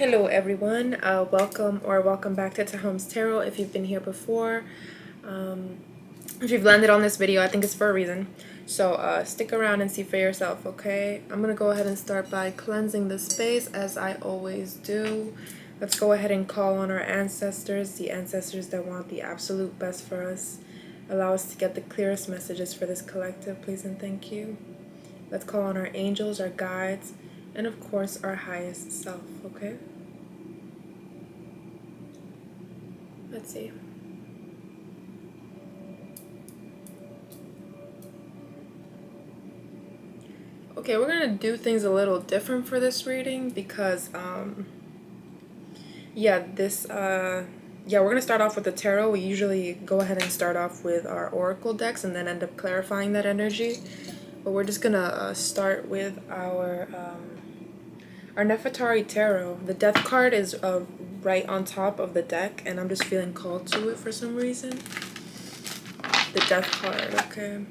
Hello everyone, welcome back to Tehom's Tarot. If you've been here before, if you've landed on this video, I think it's for a reason. So stick around and see for yourself, okay? I'm gonna go ahead and start by cleansing the space as I always do. Let's go ahead and call on our ancestors, the ancestors that want the absolute best for us. Allow us to get the clearest messages for this collective, please and thank you. Let's call on our angels, our guides, and of course our highest self, okay? Let's see. Okay, we're gonna do things a little different for this reading because we're gonna start off with the tarot. We usually go ahead and start off with our oracle decks and then end up clarifying that energy. But we're just gonna start with our Nefertari tarot. The death card is right on top of the deck, and I'm just feeling called to it for some reason. The death card, okay.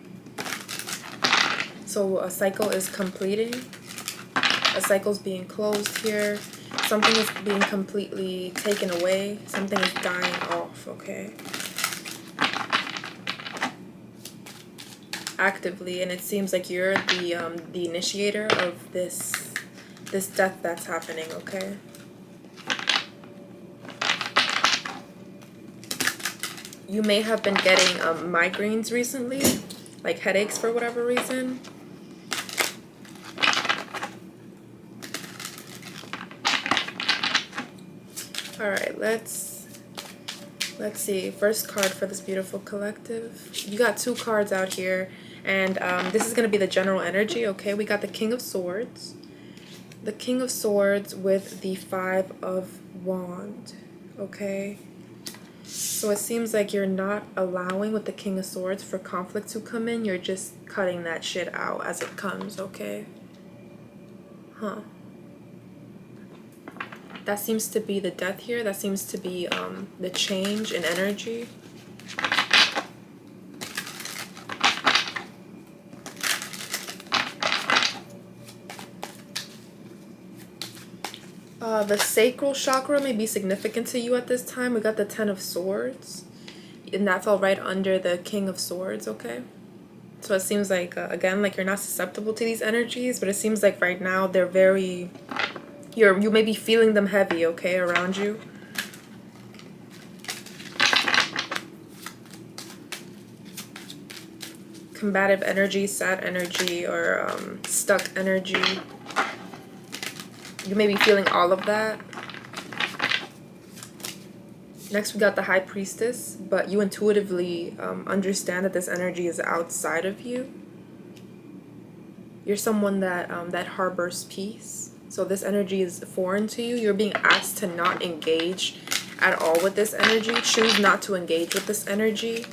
So a cycle is completing. A cycle's being closed here. Something is being completely taken away. Something is dying off, okay. Actively, and it seems like you're the initiator of this death that's happening, okay. You may have been getting migraines recently, like headaches for whatever reason. All right, let's see. First card for this beautiful collective. You got two cards out here, and this is going to be the general energy, okay? We got the King of Swords. The King of Swords with the Five of Wands, okay? So it seems like you're not allowing with the King of Swords for conflict to come in. You're just cutting that shit out as it comes, okay? Huh. That seems to be the death here. That seems to be the change in energy. The sacral chakra may be significant to you at this time. We got the Ten of Swords, and that fell right under the King of Swords, okay? So it seems like, again, like you're not susceptible to these energies, but it seems like right now they're very... You may be feeling them heavy, okay, around you. Combative energy, sad energy, or stuck energy. You may be feeling all of that. Next, we got the High Priestess, but you intuitively understand that this energy is outside of you. You're someone that that harbors peace. So this energy is foreign to you. You're being asked to not engage at all with this energy. Choose not to engage with this energy.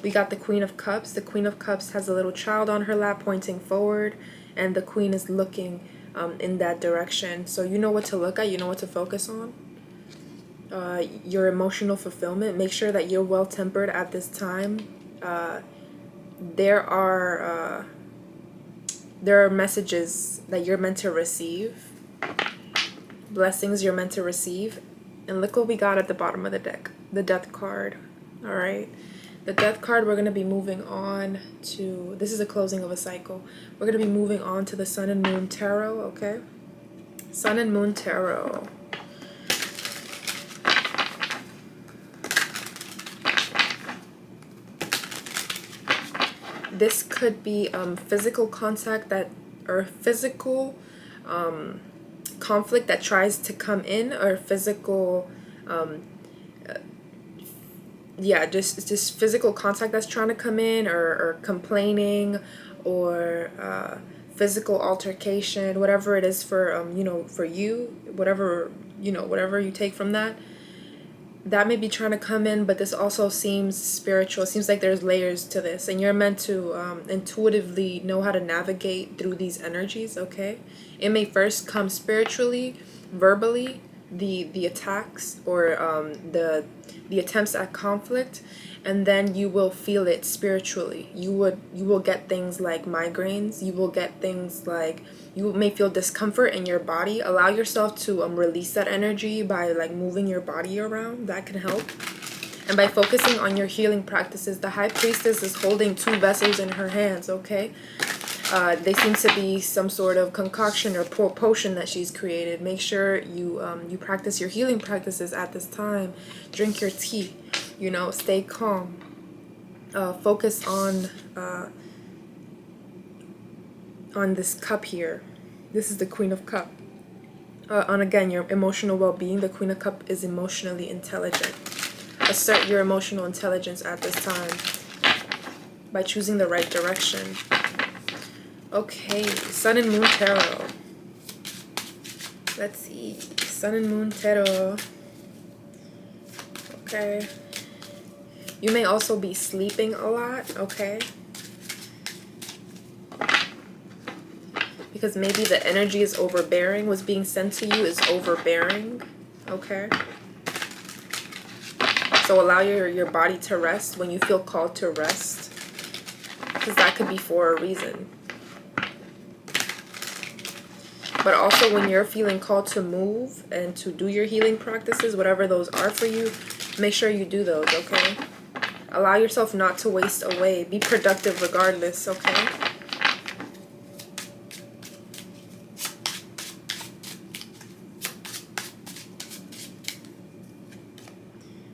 We got the Queen of Cups. The Queen of Cups has a little child on her lap pointing forward, and the Queen is looking in that direction. So you know what to look at. You know what to focus on. Your emotional fulfillment. Make sure that you're well-tempered at this time. There are messages that you're meant to receive. Blessings you're meant to receive. And look what we got at the bottom of the deck. The Death card. Alright. The Death card, we're going to be moving on to... This is a closing of a cycle. We're going to be moving on to the Sun and Moon Tarot, okay? Sun and Moon Tarot. This could be physical contact or physical conflict that tries to come in, or physical just physical contact that's trying to come in, or complaining, or physical altercation, whatever it is for for you, whatever you take from that may be trying to come in. But this also seems spiritual. It seems like there's layers to this, and you're meant to intuitively know how to navigate through these energies, okay? It may first come spiritually, verbally, the attacks, or the attempts at conflict, and then you will feel it spiritually. You will get things like migraines. You will get things like, you may feel discomfort in your body. Allow yourself to release that energy by like moving your body around. That can help. And by focusing on your healing practices. The high priestess is holding 2 vessels in her hands, okay? They seem to be some sort of concoction or potion that she's created. Make sure you practice your healing practices at this time. Drink your tea, you know, stay calm. Focus on this cup here. This is the Queen of Cups. On again, your emotional well-being. The Queen of Cups is emotionally intelligent. Assert your emotional intelligence at this time by choosing the right direction. Okay, Sun and Moon Tarot. Let's see. Sun and Moon Tarot. Okay. You may also be sleeping a lot, okay? Because maybe the energy is overbearing. What's being sent to you is overbearing, okay? So allow your body to rest when you feel called to rest. Because that could be for a reason. But also when you're feeling called to move and to do your healing practices, whatever those are for you, make sure you do those, okay? Allow yourself not to waste away. Be productive regardless, okay?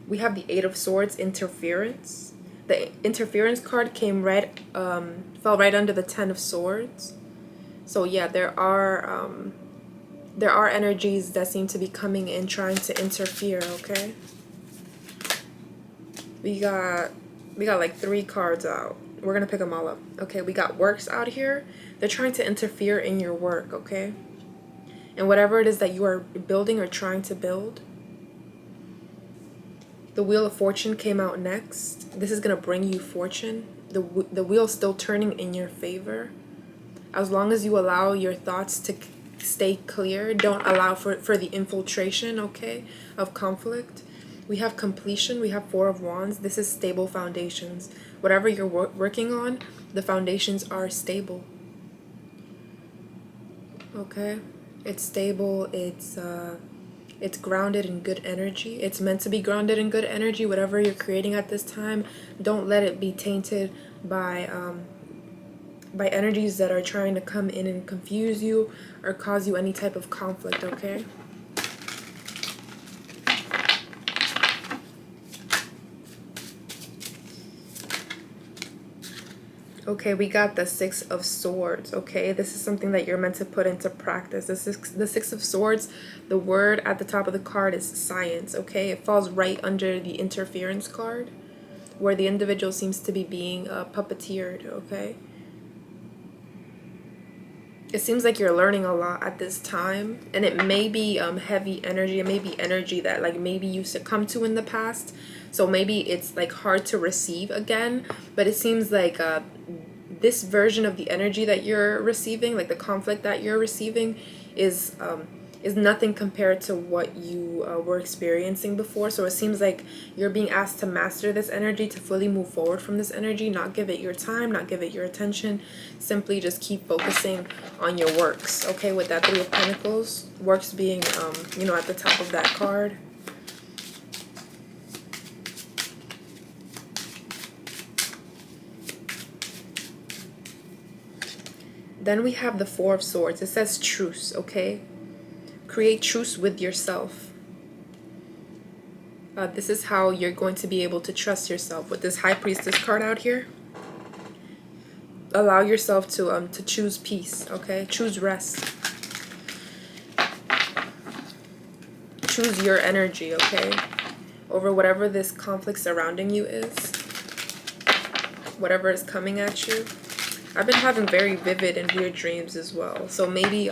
We have the 8 of Swords, interference. The interference card came fell right under the 10 of Swords. So yeah, there are energies that seem to be coming in trying to interfere, okay? We got like 3 cards out. We're gonna pick them all up. Okay, we got works out here. They're trying to interfere in your work, okay? And whatever it is that you are building or trying to build. The Wheel of Fortune came out next. This is gonna bring you fortune. The wheel's still turning in your favor. As long as you allow your thoughts to stay clear, don't allow for the infiltration, okay, of conflict. We have completion. We have 4 of Wands. This is stable foundations. Whatever you're working on, the foundations are stable. Okay? It's stable. It's grounded in good energy. It's meant to be grounded in good energy. Whatever you're creating at this time, don't let it be tainted by energies that are trying to come in and confuse you or cause you any type of conflict, okay? Okay, we got the 6 of Swords, okay? This is something that you're meant to put into practice. The 6 of Swords, the word at the top of the card is science, okay? It falls right under the interference card, where the individual seems to be being puppeteered, okay? It seems like you're learning a lot at this time, and it may be heavy energy. It may be energy that like maybe you succumbed to in the past, so maybe it's like hard to receive again. But it seems like this version of the energy that you're receiving, like the conflict that you're receiving, is nothing compared to what you were experiencing before. So it seems like you're being asked to master this energy, to fully move forward from this energy, not give it your time, not give it your attention. Simply just keep focusing on your works, okay? With that 3 of Pentacles, works being, you know, at the top of that card. Then we have the 4 of Swords. It says truce, okay? Create truce with yourself. This is how you're going to be able to trust yourself. With this High Priestess card out here, allow yourself to choose peace, okay? Choose rest. Choose your energy, okay? Over whatever this conflict surrounding you is. Whatever is coming at you. I've been having very vivid and weird dreams as well. So maybe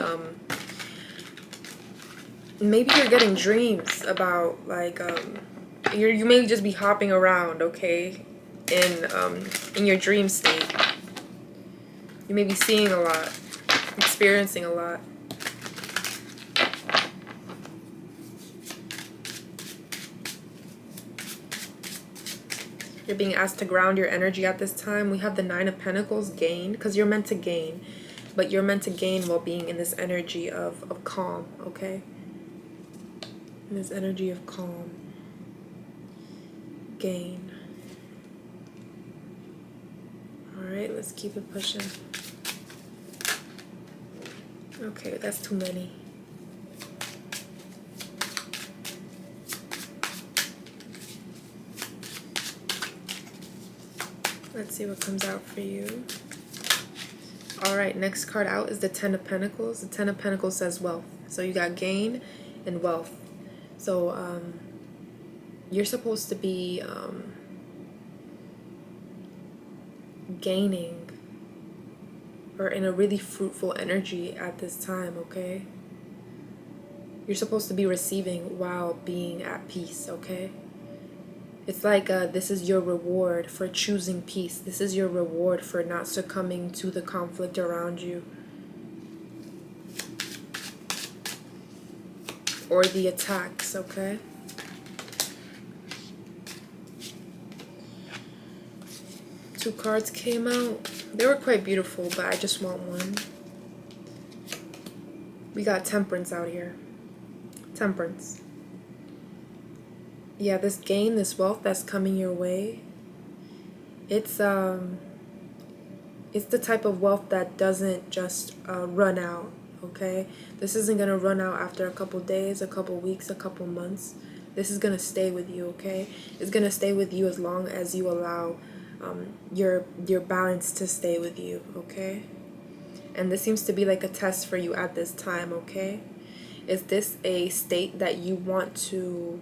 maybe you're getting dreams about like you may just be hopping around, okay, in your dream state. You may be seeing a lot, experiencing a lot. You're being asked to ground your energy at this time. We have the Nine of Pentacles, gain, because you're meant to gain. But you're meant to gain while being in this energy of calm, okay? In this energy of calm. Gain. Alright, let's keep it pushing. Okay, that's too many. Let's see what comes out for you. Alright, next card out is the Ten of Pentacles. The Ten of Pentacles says wealth. So you got gain and wealth. So you're supposed to be gaining or in a really fruitful energy at this time, okay? You're supposed to be receiving while being at peace, okay? It's like this is your reward for choosing peace. This is your reward for not succumbing to the conflict around you. Or the attacks, okay? Two cards came out. They were quite beautiful, but I just want one. We got Temperance out here. Temperance. Yeah, this gain, this wealth that's coming your way, it's the type of wealth that doesn't just run out, okay? This isn't gonna run out after a couple days, a couple weeks, a couple months. This is gonna stay with you, okay? It's gonna stay with you as long as you allow your balance to stay with you, okay? And this seems to be like a test for you at this time, okay? Is this a state that you want to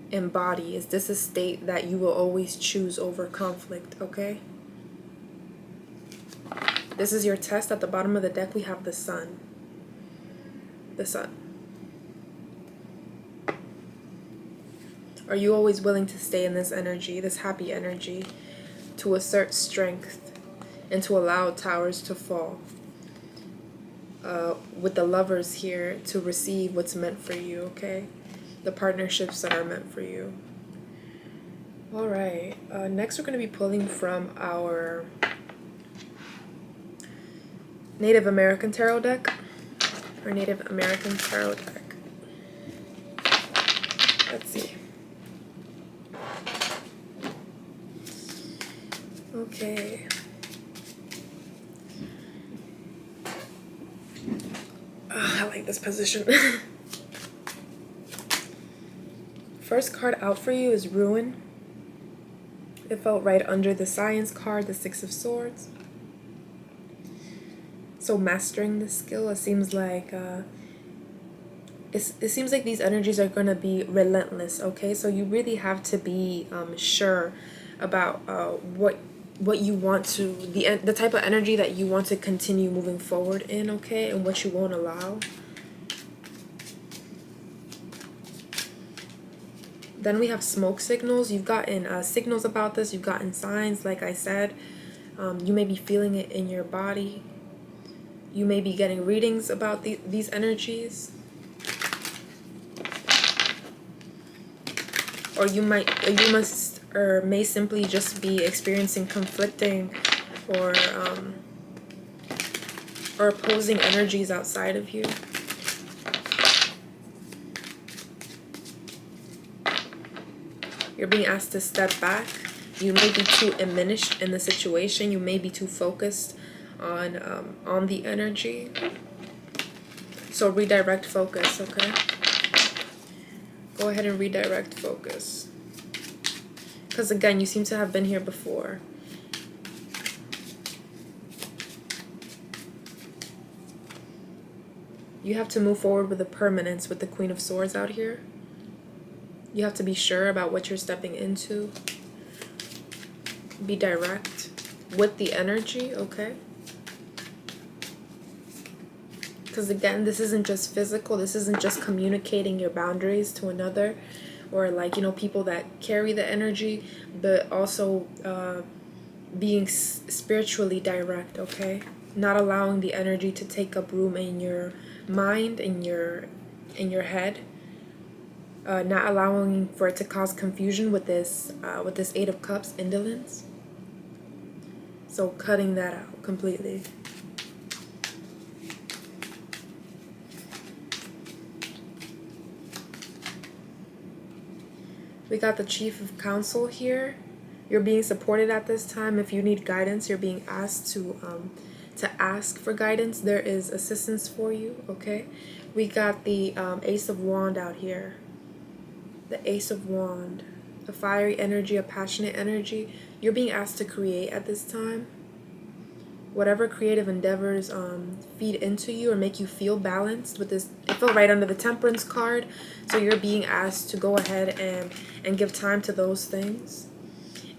embody? Is this a state that you will always choose over conflict, okay? This is your test. At the bottom of the deck we have the Sun. The Sun. Are you always willing to stay in this energy, this happy energy, to assert strength and to allow towers to fall? With the Lovers here, to receive what's meant for you, okay? The partnerships that are meant for you. All right. Next, we're going to be pulling from our Native American Tarot deck. Our Native American Tarot deck. Let's see. Okay. I like this position. First card out for you is Ruin. It felt right under the Science card, the Six of Swords. So mastering this skill, it seems like it seems like these energies are going to be relentless, okay? So you really have to be sure about what you want to, the type of energy that you want to continue moving forward in, okay? And what you won't allow. Then we have smoke signals. You've gotten signals about this. You've gotten signs, like I said. You may be feeling it in your body. You may be getting readings about these energies. Or you may simply just be experiencing conflicting or opposing energies outside of you. You're being asked to step back. You may be too diminished in the situation. You may be too focused on the energy. So redirect focus, okay? Go ahead and redirect focus. Because again, you seem to have been here before. You have to move forward with a permanence with the Queen of Swords out here. You have to be sure about what you're stepping into. Be direct with the energy, okay? Because again, this isn't just physical. This isn't just communicating your boundaries to another, or like, you know, people that carry the energy, but also being spiritually direct, okay? Not allowing the energy to take up room in your mind, in your head. not allowing for it to cause confusion with this Eight of Cups, indolence. So cutting that out completely. We got the Chief of Council here. You're being supported at this time. If you need guidance, you're being asked to ask for guidance. There is assistance for you, okay? We got the Ace of Wand out here. The Ace of Wand. A fiery energy, a passionate energy. You're being asked to create at this time. Whatever creative endeavors feed into you or make you feel balanced with this. It fell right under the Temperance card. So you're being asked to go ahead and give time to those things.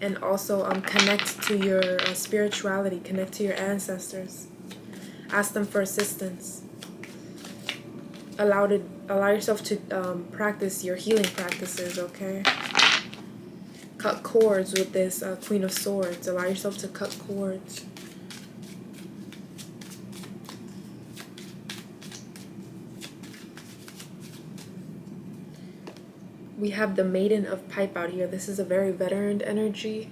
And also connect to your spirituality, connect to your ancestors. Ask them for assistance. Allow yourself to practice your healing practices, okay? Cut cords with this Queen of Swords. Allow yourself to cut cords. We have the Maiden of Pipe out here. This is a very veteran energy.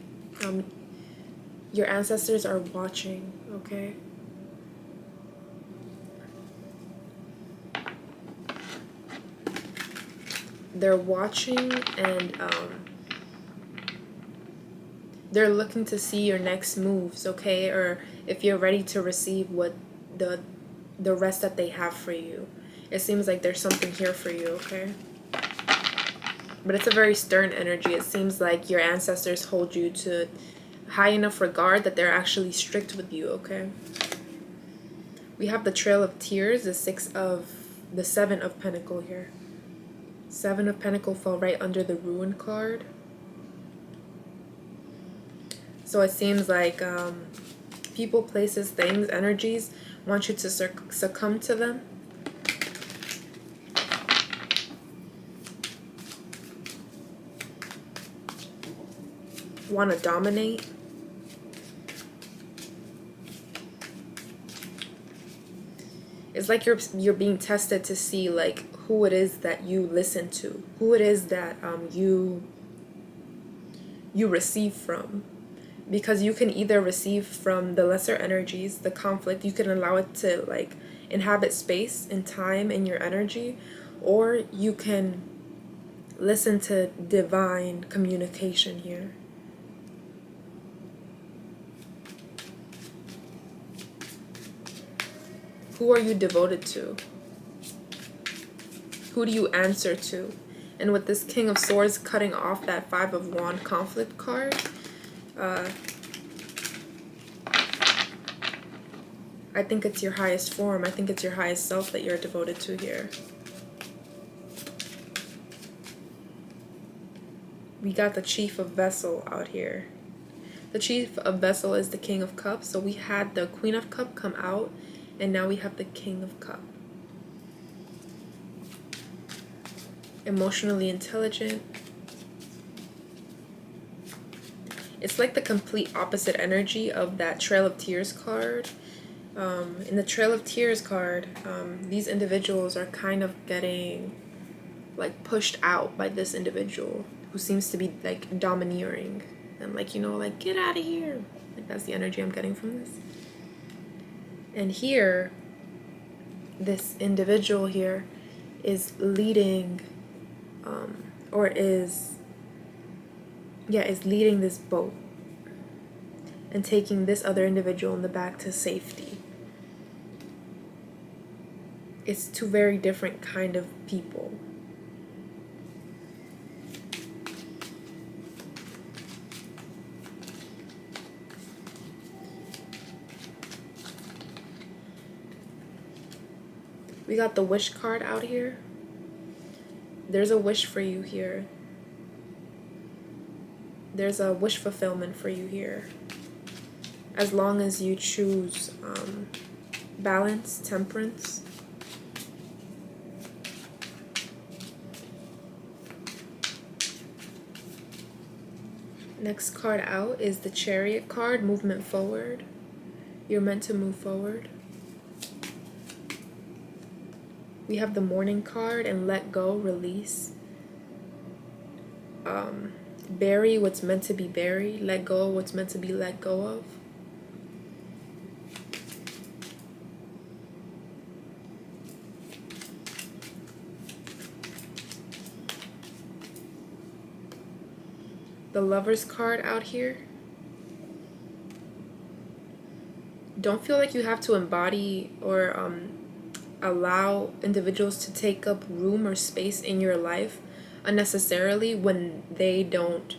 Your ancestors are watching, okay? They're watching and they're looking to see your next moves, okay? Or if you're ready to receive what the rest that they have for you. It seems like there's something here for you, okay? But it's a very stern energy. It seems like your ancestors hold you to high enough regard that they're actually strict with you, okay? We have the Trail of Tears, the Seven of Pentacle here. Seven of Pentacle fell right under the Ruin card. So it seems like people, places, things, energies want you to succumb to them. Want to dominate. It's like you're being tested to see like who it is that you listen to, who it is that you receive from, because you can either receive from the lesser energies, the conflict. You can allow it to like inhabit space and time in your energy, or you can listen to divine communication here. Who are you devoted to? Who do you answer to? And with this King of Swords cutting off that Five of Wands conflict card, I think it's your highest form. I think it's your highest self that you're devoted to here. We got the Chief of Vessel out here. The Chief of Vessel is the King of Cups. So we had the Queen of Cup come out, and now we have the King of Cup. Emotionally intelligent. It's like the complete opposite energy of that Trail of Tears card. In the Trail of Tears card, these individuals are kind of getting like pushed out by this individual who seems to be like domineering and like, you know, like get out of here. Like that's the energy I'm getting from this. And here, this individual here is leading, is leading this boat and taking this other individual in the back to safety. It's two very different kind of people. We got the Wish card out here. There's a wish for you here. There's a wish fulfillment for you here. As long as you choose balance, temperance. Next card out is the Chariot card, movement forward. You're meant to move forward. We have the Morning card and let go, release. bury what's meant to be buried, let go of what's meant to be let go of. The Lover's card out here. Don't feel like you have to embody or allow individuals to take up room or space in your life unnecessarily when they don't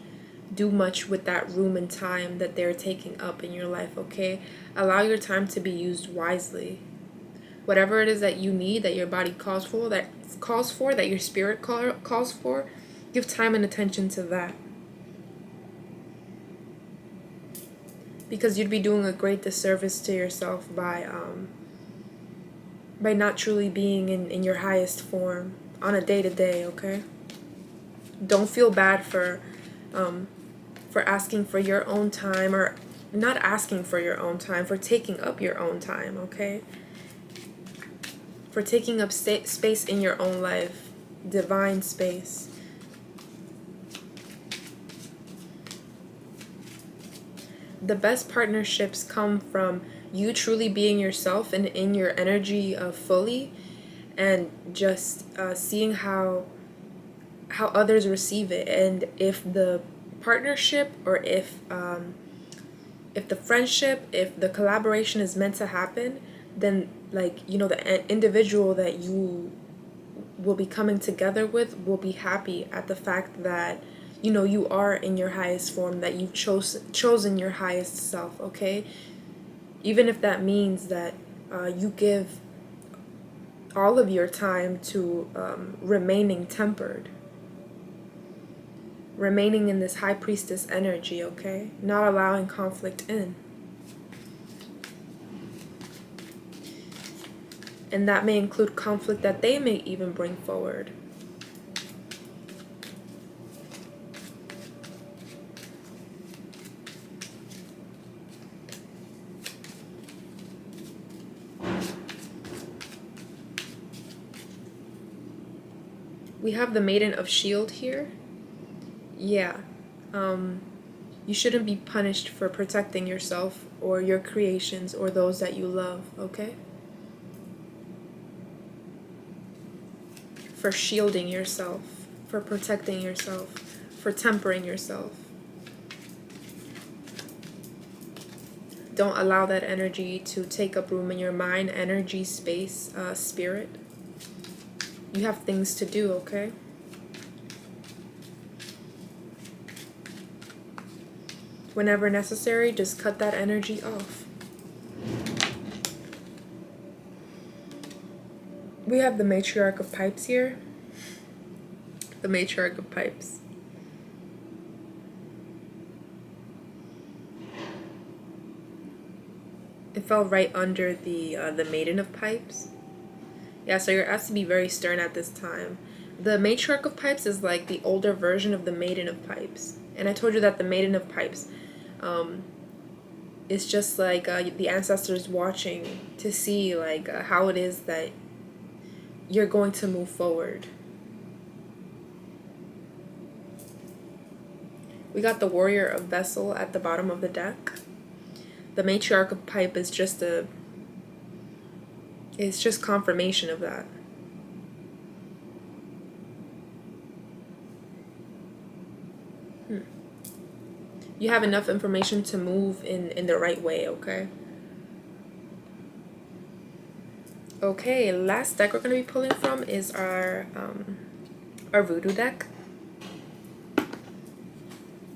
do much with that room and time that they're taking up in your life, okay? Allow your time to be used wisely. Whatever it is that you need, that your body calls for, that your spirit calls for, give time and attention to that. Because you'd be doing a great disservice to yourself by not truly being in your highest form on a day-to-day, okay? Don't feel bad for asking for your own time, or not asking for your own time, for taking up your own time, okay? For taking up space in your own life, divine space. The best partnerships come from you truly being yourself and in your energy fully, and just seeing how others receive it. And if the partnership, or if the friendship, if the collaboration is meant to happen, then, like, you know, the individual that you will be coming together with will be happy at the fact that, you know, you are in your highest form, that you've chosen your highest self, okay? Even if that means that you give all of your time to remaining tempered, remaining in this high priestess energy, okay? Not allowing conflict in. And that may include conflict that they may even bring forward. We have the Maiden of Shield here. Yeah. You shouldn't be punished for protecting yourself or your creations or those that you love, okay? For shielding yourself, for protecting yourself, for tempering yourself. Don't allow that energy to take up room in your mind, energy, space, spirit. You have things to do, okay? Whenever necessary, just cut that energy off. We have the Matriarch of Pipes here. The Matriarch of Pipes. It fell right under the Maiden of Pipes. Yeah, so you're asked to be very stern at this time. The Matriarch of Pipes is like the older version of the Maiden of Pipes. And I told you that the Maiden of Pipes is just like the ancestors watching to see like how it is that you're going to move forward. We got the Warrior of Vessel at the bottom of the deck. The Matriarch of Pipe is just it's just confirmation of that. You have enough information to move in the right way, okay? Okay, last deck we're going to be pulling from is our voodoo deck.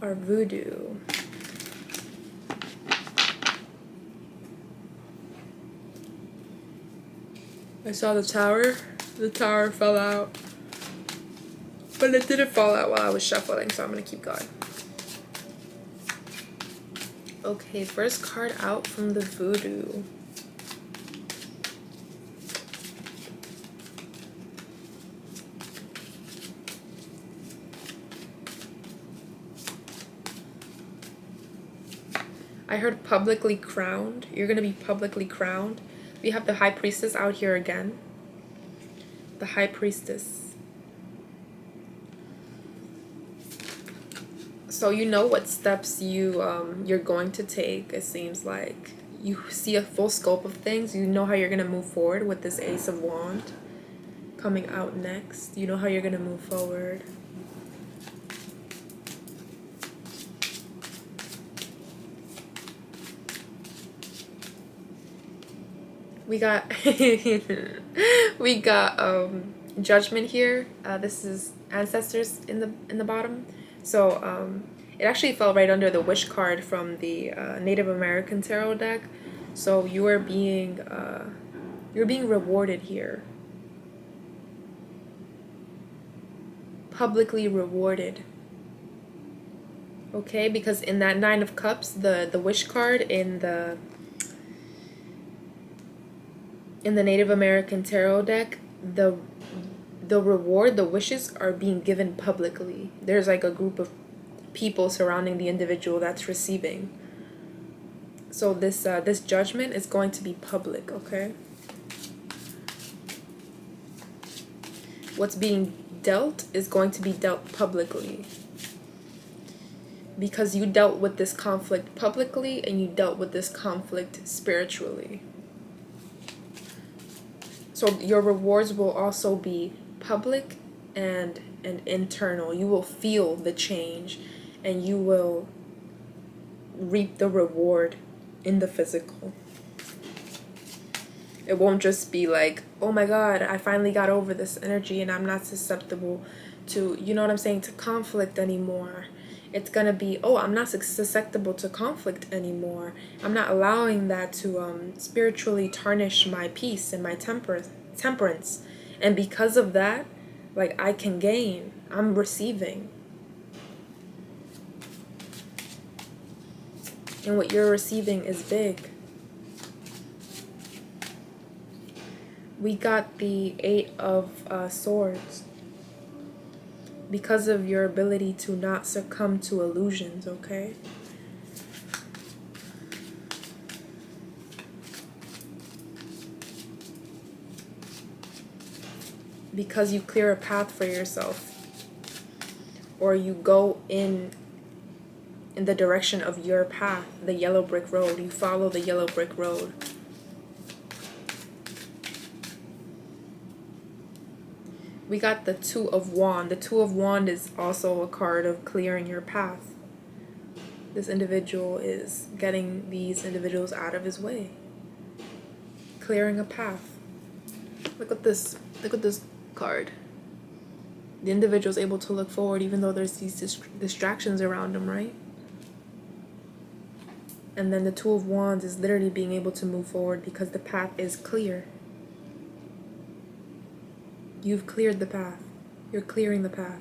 Our voodoo. I saw the tower. The tower fell out. But it didn't fall out while I was shuffling, so I'm going to keep going. Okay, first card out from the voodoo. I heard publicly crowned. You're going to be publicly crowned. We have the High Priestess out here again. The High Priestess. So you know what steps you're going to take. It seems like you see a full scope of things. You know how you're gonna move forward with this Ace of Wand coming out next. You know how you're gonna move forward. We got we got Judgment here. This is ancestors in the bottom. So it actually fell right under the Wish card from the Native American tarot deck. So you're being rewarded here. Publicly rewarded. Okay, because in that Nine of Cups, the Wish card in the Native American tarot deck, the reward, the wishes are being given publicly. There's like a group of people surrounding the individual that's receiving. So this judgment is going to be public, okay? What's being dealt is going to be dealt publicly. Because you dealt with this conflict publicly and you dealt with this conflict spiritually. So your rewards will also be public and internal. You will feel the change and you will reap the reward in the physical. It won't just be like, oh my God, I finally got over this energy and I'm not susceptible to, you know what I'm saying, to conflict anymore. It's gonna be, oh, I'm not susceptible to conflict anymore. I'm not allowing that to spiritually tarnish my peace and my temperance. And because of that, like, I can gain. I'm receiving. And what you're receiving is big. We got the Eight of Swords. Because of your ability to not succumb to illusions, okay? Because you clear a path for yourself. Or you go in the direction of your path, the yellow brick road. You follow the yellow brick road. We got the Two of Wands. The Two of Wands is also a card of clearing your path. This individual is getting these individuals out of his way. Clearing a path. Look at this. Look at this card. The individual is able to look forward even though there's these distractions around him, right? And then the Two of Wands is literally being able to move forward because the path is clear. You've cleared the path. You're clearing the path.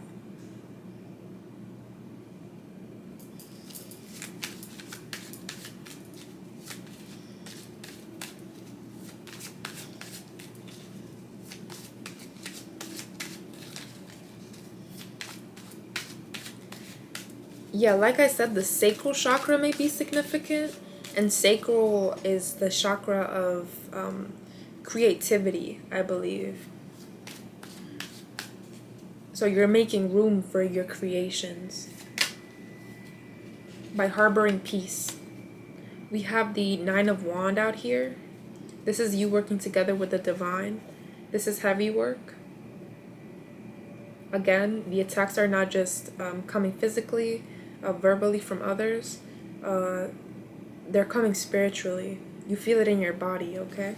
Yeah, like I said, the sacral chakra may be significant. And sacral is the chakra of creativity, I believe. So you're making room for your creations by harboring peace. We have the Nine of Wands out here. This is you working together with the divine. This is heavy work. Again, the attacks are not just coming physically, verbally from others. They're coming spiritually. You feel it in your body, okay?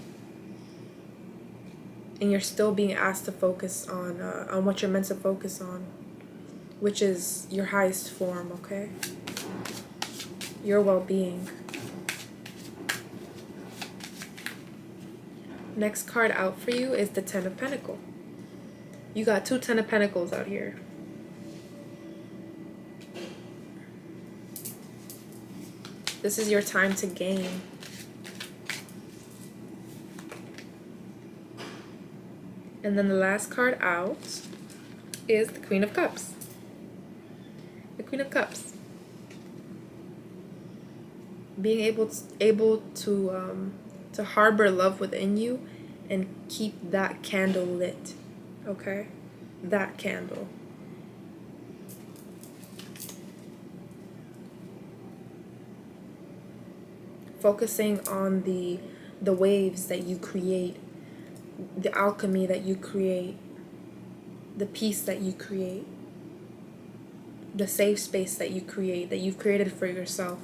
And you're still being asked to focus on what you're meant to focus on, which is your highest form, okay? Your well-being. Next card out for you is the Ten of Pentacles. You got two Ten of Pentacles out here. This is your time to gain. And then the last card out is the Queen of Cups. The Queen of Cups. Being able to harbor love within you and keep that candle lit. Okay? That candle. focusing on the waves that you create, the alchemy that you create, the peace that you create, the safe space that you create, that you've created for yourself.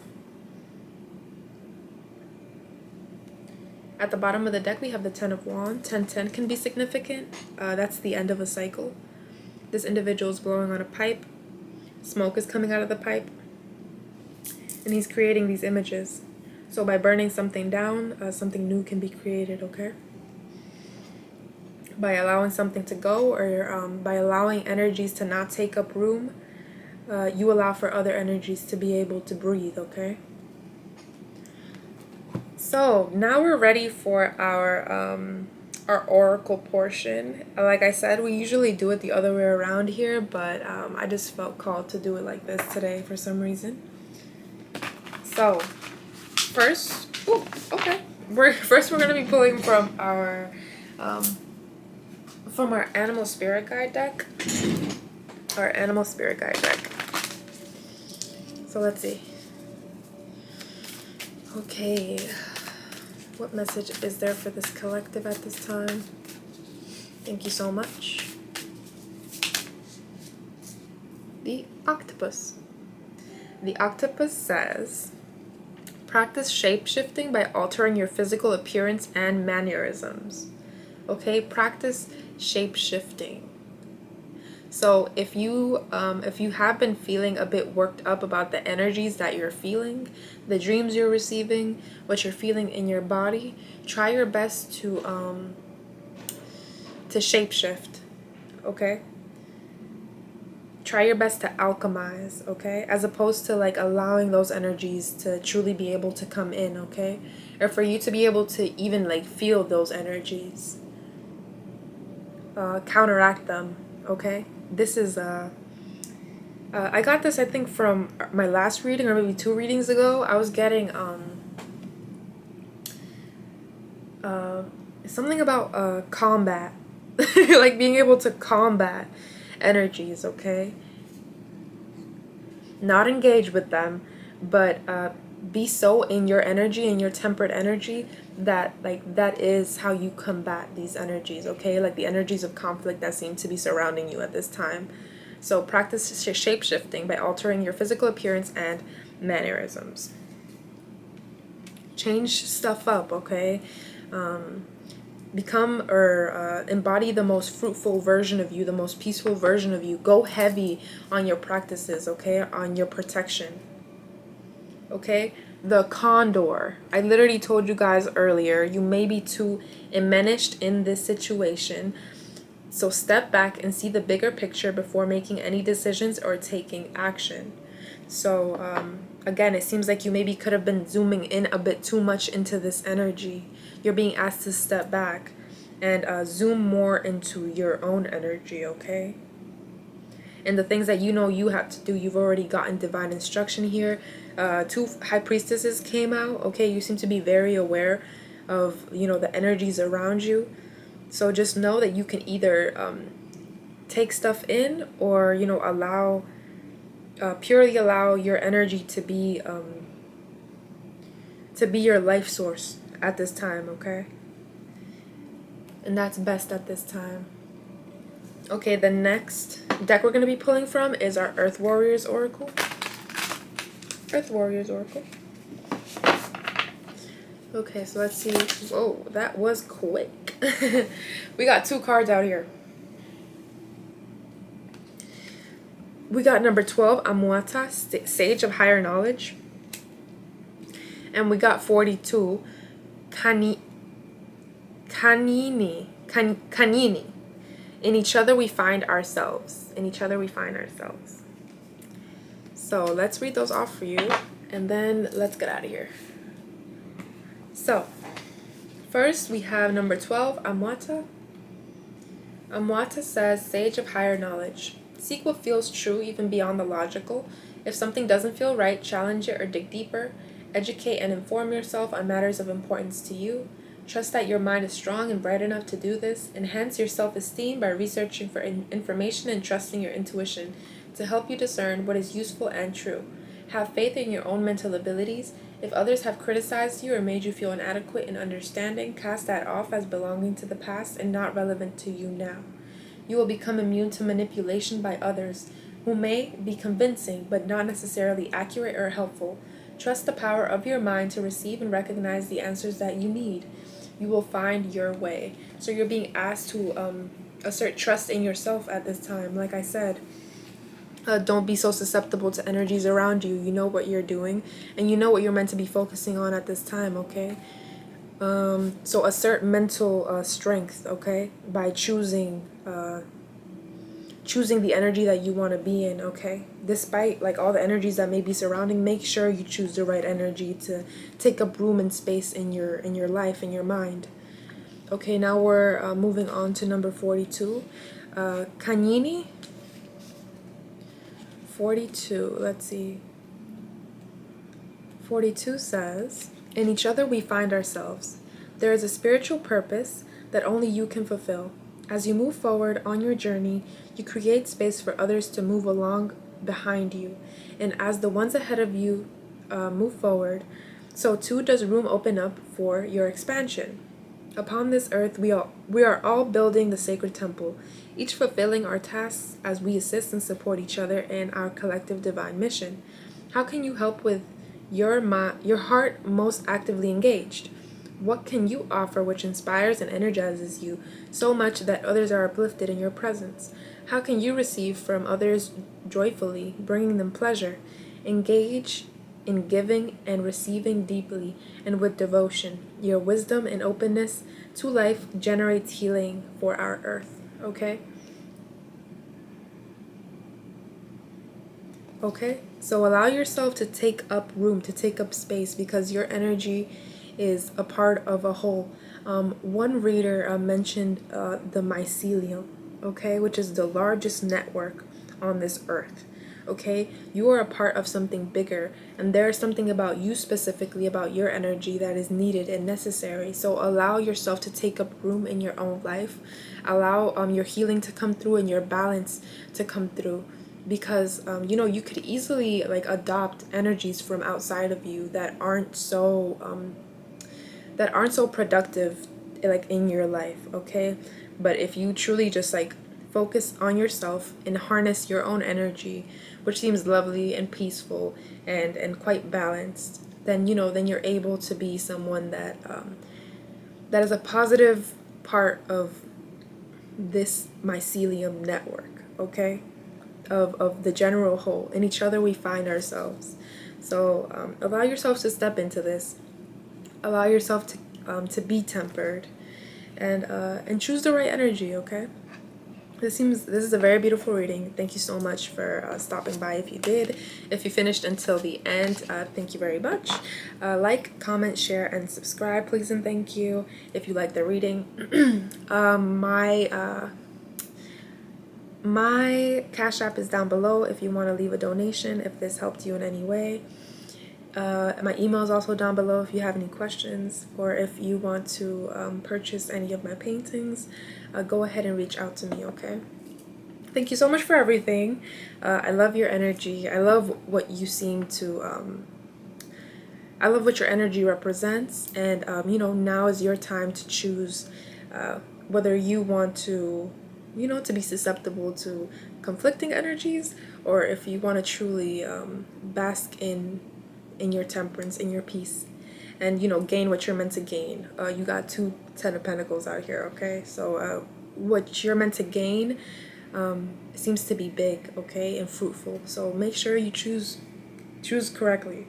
At the bottom of the deck, we have the Ten of Wands. 10-10 can be significant. That's the end of a cycle. This individual is blowing on a pipe. Smoke is coming out of the pipe. And he's creating these images. So by burning something down, something new can be created, okay? By allowing something to go, or by allowing energies to not take up room, you allow for other energies to be able to breathe, okay? So now we're ready for our oracle portion. Like I said, we usually do it the other way around here, but I just felt called to do it like this today for some reason. So first, we're gonna be pulling from our animal spirit guide deck. Our animal spirit guide deck. So let's see. Okay. What message is there for this collective at this time? Thank you so much. The octopus. The octopus says, practice shape-shifting by altering your physical appearance and mannerisms. Okay, practice shape-shifting. So if you have been feeling a bit worked up about the energies that you're feeling, the dreams you're receiving, what you're feeling in your body, try your best to shapeshift, okay? Try your best to alchemize, okay? As opposed to like allowing those energies to truly be able to come in, okay? Or for you to be able to even like feel those energies. Counteract them, okay? This is I got this, I think, from my last reading, or maybe 2 readings ago. I was getting something about combat, like being able to combat energies, okay? Not engage with them, but be so in your energy, in your tempered energy, that like that is how you combat these energies, okay? Like the energies of conflict that seem to be surrounding you at this time. So practice shape-shifting by altering your physical appearance and mannerisms. Change stuff up, okay? Become or embody the most fruitful version of you, the most peaceful version of you. Go heavy on your practices, okay? On your protection. Okay? The condor. I literally told you guys earlier, you may be too enmeshed in this situation. So step back and see the bigger picture before making any decisions or taking action. So again, it seems like you maybe could have been zooming in a bit too much into this energy. You're being asked to step back and zoom more into your own energy, okay? And the things that you know you have to do, you've already gotten divine instruction here. 2 high priestesses came out, okay? You seem to be very aware of, you know, the energies around you. So just know that you can either take stuff in, or, you know, allow, purely allow your energy to be your life source at this time, okay? And that's best at this time. Okay, the next deck we're going to be pulling from is our Earth Warriors Oracle. Earth Warriors Oracle. Okay, so let's see. Whoa, that was quick. We got 2 cards out here. We got number 12, Amuata, Sage of Higher Knowledge. And we got 42, Kanini. In each other we find ourselves. In each other we find ourselves. So let's read those off for you, and then let's get out of here. So, first we have number 12, Amwata. Amwata says, Sage of Higher Knowledge. Seek what feels true even beyond the logical. If something doesn't feel right, challenge it or dig deeper. Educate and inform yourself on matters of importance to you. Trust that your mind is strong and bright enough to do this. Enhance your self-esteem by researching for information and trusting your intuition to help you discern what is useful and true. Have faith in your own mental abilities If others have criticized you or made you feel inadequate in understanding, cast that off as belonging to the past and not relevant to you now. You will become immune to manipulation by others, who may be convincing but not necessarily accurate or helpful. Trust the power of your mind to receive and recognize the answers that you need. You will find your way. So you're being asked to assert trust in yourself at this time. Like I said, don't be so susceptible to energies around you. You know what you're doing, and you know what you're meant to be focusing on at this time, okay? So assert mental strength, okay, by choosing the energy that you want to be in, okay? Despite like all the energies that may be surrounding, make sure you choose the right energy to take up room and space in your life, in your mind. Okay, now we're moving on to number 42. Kanini 42, let's see. 42 says, "In each other we find ourselves. There is a spiritual purpose that only you can fulfill. As you move forward on your journey, you create space for others to move along behind you. And as the ones ahead of you move forward, so too does room open up for your expansion. Upon this earth, we are all building the sacred temple, each fulfilling our tasks as we assist and support each other in our collective divine mission. How can you help with your heart most actively engaged? What can you offer which inspires and energizes you so much that others are uplifted in your presence? How can you receive from others joyfully, bringing them pleasure? Engage in giving and receiving deeply and with devotion. Your wisdom and openness to life generates healing for our earth." Okay? Okay? So allow yourself to take up room, to take up space, because your energy is a part of a whole. One reader mentioned the mycelium, okay, which is the largest network on this earth. Okay, you are a part of something bigger, and there is something about you specifically, about your energy, that is needed and necessary. So allow yourself to take up room in your own life. Allow your healing to come through and your balance to come through, because you could easily like adopt energies from outside of you that aren't so productive like in your life, okay? But if you truly just like focus on yourself and harness your own energy, which seems lovely and peaceful and quite balanced, then you're able to be someone that is a positive part of this mycelium network, okay? Of the general whole. In each other we find ourselves. So allow yourself to step into this. Allow yourself to be tempered, and choose the right energy, okay? This is a very beautiful reading. Thank you so much for stopping by. If you did, if you finished until the end, thank you very much. Like, comment, share, and subscribe, please and thank you. If you like the reading, my Cash App is down below if you want to leave a donation, if this helped you in any way. My email is also down below if you have any questions, or if you want to purchase any of my paintings, go ahead and reach out to me, okay? Thank you so much for everything. I love your energy. I love what you seem to, I love what your energy represents, and now is your time to choose whether you want to, to be susceptible to conflicting energies, or if you want to truly bask in your temperance, in your peace, and gain what you're meant to gain. You got 2 Ten of Pentacles out here, okay? So what you're meant to gain seems to be big, okay, and fruitful. So make sure you choose correctly.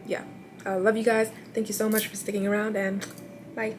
Yeah, I love you guys. Thank you so much for sticking around, and bye.